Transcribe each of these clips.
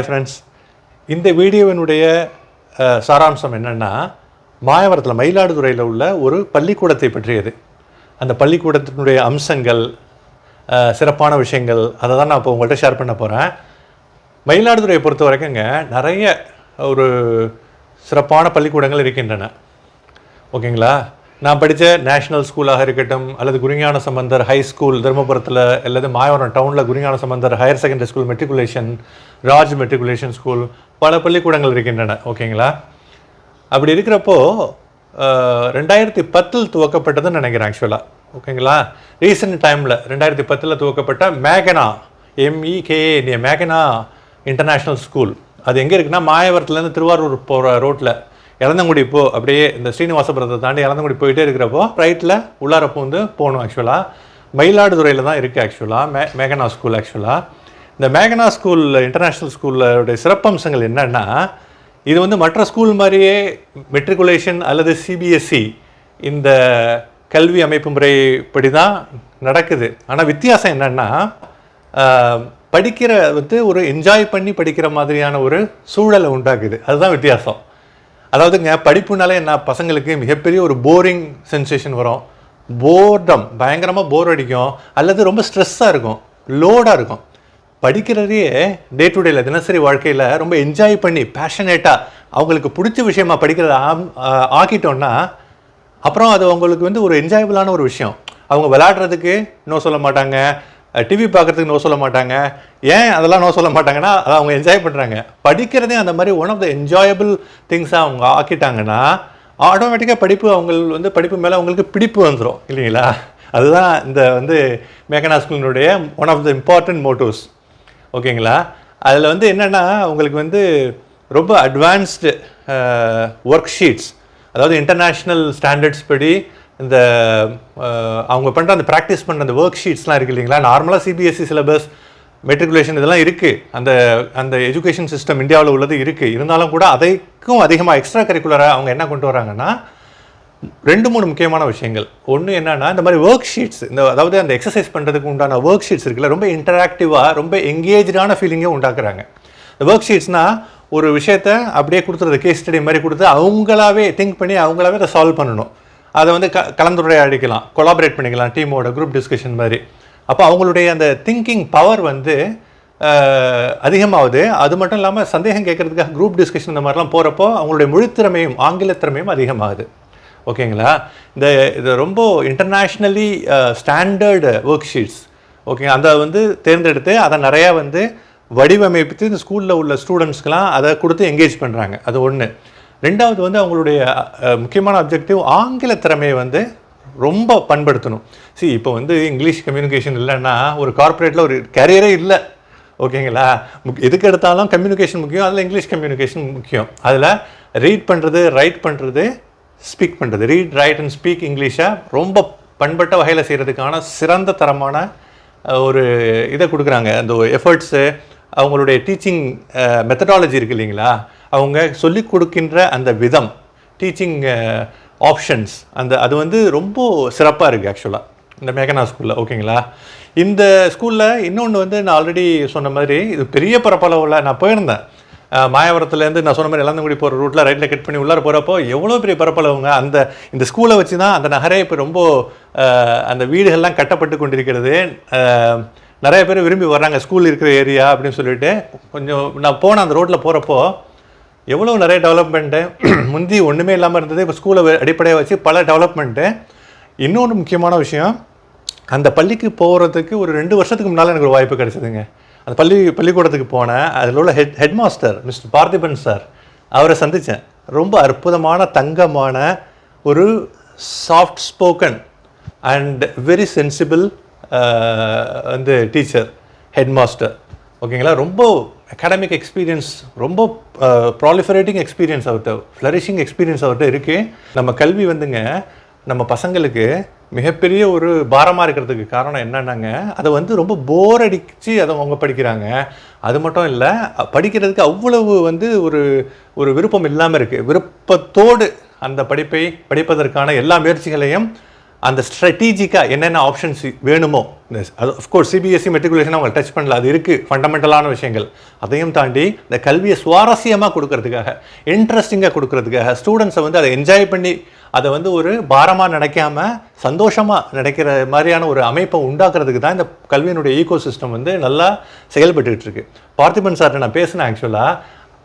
Friends, இந்த வீடியோவினுடைய சாராம்சம் என்னென்னா, மாயவரத்தில் மயிலாடுதுறையில் உள்ள ஒரு பள்ளிக்கூடத்தை பற்றியது. அந்த பள்ளிக்கூடத்தினுடைய அம்சங்கள், சிறப்பான விஷயங்கள் அதை தான் நான் இப்போ உங்கள்கிட்ட ஷேர் பண்ண போகிறேன். மயிலாடுதுறையை பொறுத்த வரைக்குங்க நிறைய ஒரு சிறப்பான பள்ளிக்கூடங்கள் இருக்கின்றன. ஓகேங்களா? நான் படித்த நேஷ்னல் ஸ்கூலாக இருக்கட்டும், அல்லது குருஞான சம்பந்தர் ஹை ஸ்கூல் தருமபுரத்தில், அல்லது மாயவரம் டவுனில் Gurugnana Sambandar higher secondary school matriculation, Raj matriculation school, பல பள்ளிக்கூடங்கள் இருக்கின்றன. ஓகேங்களா? அப்படி இருக்கிறப்போ 2010 துவக்கப்பட்டதுன்னு நினைக்கிறேன் ஆக்சுவலாக. ஓகேங்களா? ரீசெண்ட் டைமில் 2010 துவக்கப்பட்ட மேகனா, MEKA மேகனா இன்டர்நேஷ்னல் ஸ்கூல். அது எங்கே இருக்குன்னா, மாயவரத்துலேருந்து திருவாரூர் போகிற ரோட்டில் இளந்தங்குடி அப்படியே இந்த ஸ்ரீனிவாசபுரத்தை தாண்டி இளந்தங்குடி போயிட்டே இருக்கிறப்போ ரைட்டில் உள்ளாரப்போ வந்து போகணும். ஆக்சுவலாக மயிலாடுதுறையில் தான் இருக்குது ஆக்சுவலாக மேகனா ஸ்கூல். ஆக்சுவலாக இந்த மேகனா ஸ்கூல் இன்டர்நேஷ்னல் ஸ்கூலோடைய சிறப்பம்சங்கள் என்னென்னா, இது வந்து மற்ற ஸ்கூல் மாதிரியே மெட்ரிகுலேஷன் அல்லது CBSE இந்த கல்வி அமைப்பு முறைப்படி தான் நடக்குது. ஆனால் வித்தியாசம் என்னென்னா, படிக்கிற வந்து ஒரு என்ஜாய் பண்ணி படிக்கிற மாதிரியான ஒரு சூழலை உண்டாக்குது. அதுதான் வித்தியாசம். அதாவதுங்க, படிப்புனாலே என்ன, பசங்களுக்கு மிகப்பெரிய ஒரு போரிங் சென்சேஷன் வரும். போர்டம், பயங்கரமாக போர் அடிக்கும், அல்லது ரொம்ப ஸ்ட்ரெஸ்ஸாக இருக்கும், லோடாக இருக்கும். படிக்கிறதையே டே டு டேல தினசரி வாழ்க்கையில் ரொம்ப என்ஜாய் பண்ணி பேஷனேட்டாக அவங்களுக்கு பிடிச்ச விஷயமா படிக்கிறத ஆக்கிட்டோன்னா அப்புறம் அது அவங்களுக்கு வந்து ஒரு என்ஜாயபிளான ஒரு விஷயம். அவங்க விளையாடுறதுக்கு நோ சொல்ல மாட்டாங்க, டிவி பார்க்குறதுக்கு நோ சொல்ல மாட்டாங்க. ஏன் அதெல்லாம் நோ சொல்ல மாட்டாங்கன்னா, அதை அவங்க என்ஜாய் பண்ணுறாங்க. படிக்கிறதே அந்த மாதிரி ஒன் ஆஃப் த என்ஜாயபிள் திங்ஸாக அவங்க ஆக்கிட்டாங்கன்னா ஆட்டோமேட்டிக்காக படிப்பு மேலே அவங்களுக்கு பிடிப்பு வந்துடும் இல்லைங்களா? அதுதான் இந்த வந்து மேகனா ஸ்கூலினுடைய one of the important motives. ஓகேங்களா? அதில் வந்து என்னென்னா, உங்களுக்கு வந்து ரொம்ப அட்வான்ஸ்டு ஒர்க் ஷீட்ஸ், அதாவது இன்டர்நேஷ்னல் ஸ்டாண்டர்ட்ஸ் படி இந்த அவங்க பண்ணுற அந்த ப்ராக்டிஸ் பண்ணுற அந்த ஒர்க் ஷீட்ஸ்லாம் இருக்குது இல்லைங்களா? நார்மலாக CBSE சிலபஸ், மெட்ரிகுலேஷன் இதெல்லாம் இருக்குது. அந்த எஜுகேஷன் சிஸ்டம் இந்தியாவில் உள்ளது இருக்குது. இருந்தாலும் கூட அதைக்கும் அதிகமாக எக்ஸ்ட்ரா கரிக்குலராக அவங்க என்ன கொண்டு வராங்கன்னா, 2-3 முக்கியமான விஷயங்கள். ஒன்று என்னென்னா, இந்த மாதிரி ஒர்க் ஷீட்ஸ், அதாவது அந்த எக்ஸசைஸ் பண்ணுறதுக்கு உண்டான ஒர்க் ஷீட்ஸ் இருக்குல்ல, ரொம்ப இன்டராக்டிவாக ரொம்ப எங்கேஜான ஃபீலிங்கை உண்டாக்குறாங்க. இந்த ஒர்க் ஷீட்ஸ்னால் ஒரு விஷயத்தை அப்படியே கொடுத்துறது, கேஸ் ஸ்டடி மாதிரி கொடுத்து அவங்களாவே திங்க் பண்ணி அவங்களாவே அதை சால்வ் பண்ணணும். அதை வந்து கலந்துரையாடிக்கலாம், கொலாபரேட் பண்ணிக்கலாம், டீமோட குரூப் டிஸ்கஷன் மாதிரி. அப்போ அவங்களுடைய அந்த திங்கிங் பவர் வந்து அதிகமாகுது. அது மட்டும் இல்லாமல் சந்தேகம் கேட்கறதுக்காக குரூப் டிஸ்கஷன் இந்த மாதிரிலாம் போகிறப்போ அவங்களுடைய மொழித்திறமையும் ஆங்கிலத்திறமையும் அதிகமாகுது. ஓகேங்களா? இது ரொம்ப internationally standard work sheets. Okay, அதை வந்து தேர்ந்தெடுத்து அதை நிறையா வந்து வடிவமைப்பித்து இந்த ஸ்கூலில் உள்ள ஸ்டூடெண்ட்ஸ்க்கெலாம் அதை கொடுத்து என்கேஜ் பண்ணுறாங்க. அது ஒன்று. ரெண்டாவது வந்து அவங்களுடைய முக்கியமான அப்ஜெக்டிவ் ஆங்கில திறமையை வந்து ரொம்ப பண்படுத்தணும். இப்போ வந்து இங்கிலீஷ் கம்யூனிகேஷன் இல்லைன்னா ஒரு கார்ப்பரேட்டில் ஒரு கேரியரே இல்லை. ஓகேங்களா? எதுக்கு எடுத்தாலும் கம்யூனிகேஷன் முக்கியம், அதில் இங்கிலீஷ் கம்யூனிகேஷன் முக்கியம். அதில் ரீட் பண்ணுறது, ரைட் பண்ணுறது, ஸ்பீக் பண்ணுறது, ரீட் ரைட் அண்ட் ஸ்பீக் இங்கிலீஷை ரொம்ப பண்பட்ட வகையில் செய்கிறதுக்கான சிறந்த தரமான ஒரு இதை கொடுக்குறாங்க. அந்த எஃபர்ட்ஸு, அவங்களுடைய டீச்சிங் மெத்தடாலஜி இருக்குது இல்லைங்களா, அவங்க சொல்லிக் கொடுக்கின்ற அந்த விதம், டீச்சிங் ஆப்ஷன்ஸ், அது வந்து ரொம்ப சிறப்பாக இருக்குது ஆக்சுவலாக இந்த மேகனா ஸ்கூலில். ஓகேங்களா? இந்த ஸ்கூலில் இன்னொன்று வந்து நான் ஆல்ரெடி சொன்ன மாதிரி இது பெரிய பரப்பளவில் நான் போயிருந்தேன். மாயவரத்துலேருந்து நான் சொன்ன மாதிரி இளந்தங்குடி போகிற ரூட்டில் ரைட்டில் கட் பண்ணி உள்ளார போகிறப்போ எவ்வளோ பெரிய பரப்பளவுங்க. இந்த ஸ்கூலை வச்சு தான் அந்த நகரே இப்போ ரொம்ப அந்த வீடுகள்லாம் கட்டப்பட்டு கொண்டிருக்கிறது. நிறைய பேர் விரும்பி வர்றாங்க ஸ்கூல் இருக்கிற ஏரியா அப்படின்னு சொல்லிட்டு. கொஞ்சம் நான் போன அந்த ரோட்டில் போகிறப்போ எவ்வளோ நிறைய டெவலப்மெண்ட்டு, முந்தி ஒன்றுமே இல்லாமல் இருந்தது, இப்போ ஸ்கூலை அடிப்படையாக வச்சு பல டெவலப்மெண்ட்டு. இன்னொன்று முக்கியமான விஷயம், அந்த பள்ளிக்கு போகிறதுக்கு ஒரு 2 வருஷத்துக்கு முன்னால் எனக்கு ஒரு வாய்ப்பு கிடைச்சதுங்க. அந்த பள்ளிக்கூடத்துக்கு போனேன். அதில் உள்ள head master mister Parthiban sir, அவரை சந்தித்தேன். ரொம்ப அற்புதமான தங்கமான ஒரு soft spoken and very sensible வந்து டீச்சர், ஹெட் மாஸ்டர். ஓகேங்களா? ரொம்ப அகாடமிக் எக்ஸ்பீரியன்ஸ், ரொம்ப ப்ராலிஃபரேட்டிங் எக்ஸ்பீரியன்ஸ் அவர்கிட்ட, ஃப்ளரிஷிங் எக்ஸ்பீரியன்ஸ் அவர்கிட்ட இருக்குது. நம்ம கல்வி வந்துங்க நம்ம பசங்களுக்கு மிகப்பெரிய ஒரு பாரமாக இருக்கிறதுக்கு காரணம் என்னென்னாங்க, அதை வந்து ரொம்ப போர் அடித்து அதை அவங்க படிக்கிறாங்க. அது மட்டும் இல்லை, படிக்கிறதுக்கு அவ்வளவு வந்து ஒரு விருப்பம் இல்லாமல் இருக்குது. விருப்பத்தோடு அந்த படிப்பதற்கான எல்லா முயற்சிகளையும் அந்த ஸ்ட்ராட்டஜிக்காக என்னென்ன ஆப்ஷன்ஸ் வேணுமோ, அது அஃப்கோர்ஸ் சிபிஎஸ்சி மெட்ரிகுலேஷன் அவங்க டச் பண்ணல, அது இருக்குது ஃபண்டமெண்டலான விஷயங்கள். அதையும் தாண்டி இந்த கல்வியை சுவாரஸ்யமாக கொடுக்கறதுக்காக, இன்ட்ரெஸ்டிங்காக கொடுக்கறதுக்காக, ஸ்டூடெண்ட்ஸை வந்து அதை என்ஜாய் பண்ணி அதை வந்து ஒரு பாரமாக நினைக்காம சந்தோஷமாக நினைக்கிற மாதிரியான ஒரு அமைப்பை உண்டாக்குறதுக்கு தான் இந்த கல்வியினுடைய ஈகோ சிஸ்டம் வந்து நல்லா செயல்பட்டுக்கிட்டு இருக்கு. பார்த்திபன் சார் நான் பேசினேன் ஆக்சுவலாக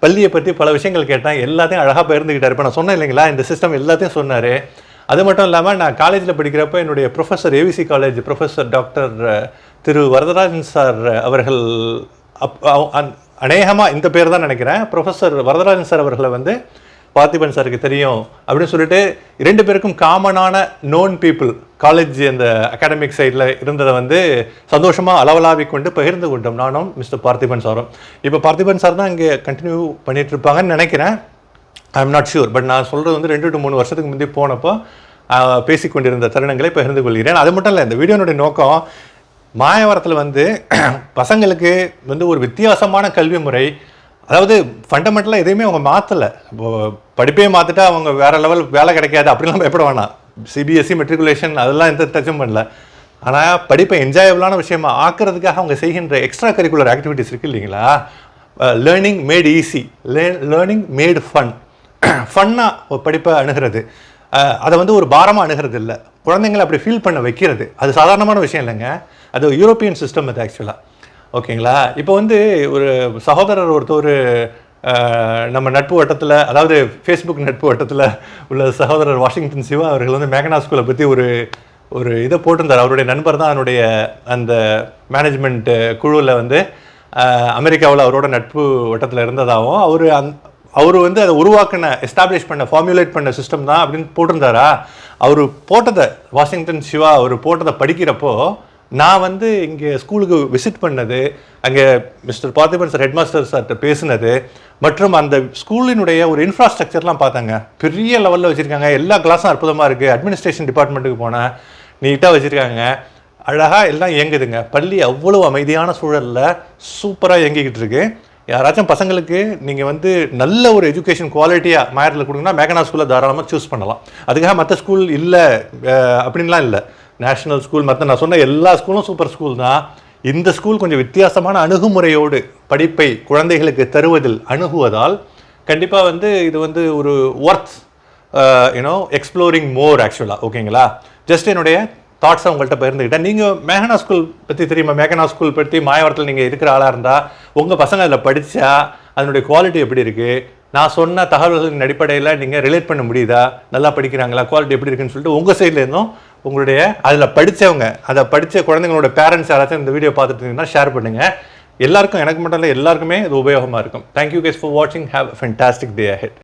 பள்ளியை பற்றி பல விஷயங்கள் கேட்டேன், எல்லாத்தையும் அழகாக பகிர்ந்துக்கிட்டார். இப்போ நான் சொன்னேன் இல்லைங்களா, இந்த சிஸ்டம் எல்லாத்தையும் சொன்னார். அது மட்டும் இல்லாமல் நான் காலேஜில் படிக்கிறப்ப என்னுடைய professor, AVC college professor doctor Thiru Varadarajan sir அவர்கள் அநேகமாக இந்த பேர் தான் நினைக்கிறேன், ப்ரொஃபஸர் வரதராஜன் சார் அவர்களை வந்து பார்த்திபன் சாருக்கு தெரியும் அப்படின்னு சொல்லிட்டு 2 பேருக்கும் காமனான நோன் பீப்புள் காலேஜ் அந்த அகாடமிக் சைடில் இருந்ததை வந்து சந்தோஷமாக அளவலாவி கொண்டு பகிர்ந்து கொண்டோம் நானும் மிஸ்டர் பார்த்திபன் சாரும். இப்போ பார்த்திபன் சார் தான் இங்கே கண்டினியூ பண்ணிட்டு இருப்பாங்கன்னு நினைக்கிறேன், I am not sure. But நான் சொல்கிறது வந்து 2 to 3 வருஷத்துக்கு முந்தைய போனப்போ பேசிக்கொண்டிருந்த தருணங்களை பகிர்ந்து கொள்கிறேன். அது மட்டும் இல்லை, இந்த வீடியோனுடைய நோக்கம் மாயவரத்தில் வந்து பசங்களுக்கு வந்து ஒரு வித்தியாசமான கல்வி முறை, அதாவது ஃபண்டமெண்டலாக எதையுமே அவங்க மாற்றலை. படிப்பே மாற்றிட்டா அவங்க வேறு லெவல் வேலை கிடைக்காது அப்படிலாம் பயப்பட வேணாம். சிபிஎஸ்சி மெட்ரிகுலேஷன் அதெல்லாம் எந்த டச்சும் பண்ணல. ஆனால் படிப்பை என்ஜாயபிளான விஷயமா ஆக்கிறதுக்காக அவங்க செய்கின்ற எக்ஸ்ட்ரா கரிக்குலர் ஆக்டிவிட்டிஸ் இருக்குது இல்லைங்களா, learning made easy, learning made fun. ஃபன்னாக படிப்பை அணுகிறது, அதை வந்து ஒரு பாரமாக அணுகிறது இல்லை, குழந்தைங்களை அப்படி ஃபீல் பண்ண வைக்கிறது. அது சாதாரணமான விஷயம் இல்லைங்க, அது யூரோப்பியன் சிஸ்டம் அது ஆக்சுவலாக. ஓகேங்களா. இப்போ வந்து ஒரு சகோதரர் ஒருத்தர் நம்ம நட்பு வட்டத்தில், அதாவது ஃபேஸ்புக் நட்பு வட்டத்தில் உள்ள சகோதரர் வாஷிங்டன் சிவா அவர்கள் வந்து மேகனா ஸ்கூலை பற்றி ஒரு இதை போட்டிருந்தார். அவருடைய நண்பர் தான் அவருடைய அந்த மேனேஜ்மெண்ட் குழுவில் வந்து அமெரிக்காவில் அவரோட நட்பு வட்டத்தில் இருந்ததாகவும், அவர் வந்து அதை உருவாக்கின, எஸ்டாப்ளிஷ் பண்ண, ஃபார்முலேட் பண்ண சிஸ்டம் தான் அப்படின்னு போட்டிருந்தாரா. அவர் போட்டதை, வாஷிங்டன் சிவா அவர் போட்டதை படிக்கிறப்போ நான் வந்து இங்கே ஸ்கூலுக்கு விசிட் பண்ணது, அங்கே மிஸ்டர் பார்த்திபன் சார் ஹெட்மாஸ்டர் சார்கிட்ட பேசினது, மற்றும் அந்த ஸ்கூலினுடைய ஒரு இன்ஃப்ராஸ்ட்ரக்சர்லாம் பார்த்தாங்க. பெரிய லெவலில் வச்சுருக்காங்க, எல்லா கிளாஸும் அற்புதமாக இருக்குது. அட்மினிஸ்ட்ரேஷன் டிபார்ட்மெண்ட்டுக்கு போனால் நீட்டாக வச்சுருக்காங்க, அழகாக எல்லாம் இயங்குதுங்க. பள்ளி அவ்வளோ அமைதியான சூழலில் சூப்பராக இயங்கிக்கிட்டு இருக்கு. யாராச்சும் பசங்களுக்கு நீங்கள் வந்து நல்ல ஒரு எஜுகேஷன் குவாலிட்டியாக மாயத்தில் கொடுங்கன்னா மேகனா ஸ்கூலில் தாராளமாக சூஸ் பண்ணலாம். அதுக்காக மற்ற ஸ்கூல் இல்லை அப்படின்லாம் இல்லை. நேஷ்னல் ஸ்கூல், மற்ற நான் சொன்ன எல்லா ஸ்கூலும் சூப்பர் ஸ்கூல் தான். இந்த ஸ்கூல் கொஞ்சம் வித்தியாசமான அணுகுமுறையோடு படிப்பை குழந்தைகளுக்கு தருவதில் அணுகுவதால் கண்டிப்பாக வந்து இது வந்து ஒரு ஒர்த் எக்ஸ்ப்ளோரிங் மோர் ஆக்சுவலாக. ஓகேங்களா, ஜஸ்ட் என்னுடைய தாட்ஸை உங்கள்கிட்ட பகிர்ந்துக்கிட்டேன். நீங்கள் மேகனா ஸ்கூல் பற்றி தெரியுமா? மேகனா ஸ்கூல் பற்றி மாயவரத்தில் நீங்கள் இருக்கிற ஆளாக இருந்தால் உங்கள் பசங்க அதில் படித்தா அதனுடைய குவாலிட்டி எப்படி இருக்குது, நான் சொன்ன தகவல்களின் அடிப்படையில் நீங்கள் ரிலேட் பண்ண முடியுதா, நல்லா படிக்கிறாங்களா, குவாலிட்டி எப்படி இருக்குன்னு சொல்லிட்டு உங்கள் சைட்லேருந்தும் உங்களுடைய அதில் படித்தவங்க, அதை படித்த குழந்தைங்களோட பேரண்ட்ஸ் யாராச்சும் இந்த வீடியோ பார்த்துட்டு இருந்தீங்கன்னா ஷேர் பண்ணுங்கள். எல்லாருக்கும், எனக்கு மட்டும் இல்லை, எல்லாருக்குமே இது உபயோகமாக இருக்கும். தேங்க்யூ கைஸ் ஃபார் வாட்சிங். Have a fantastic day ahead.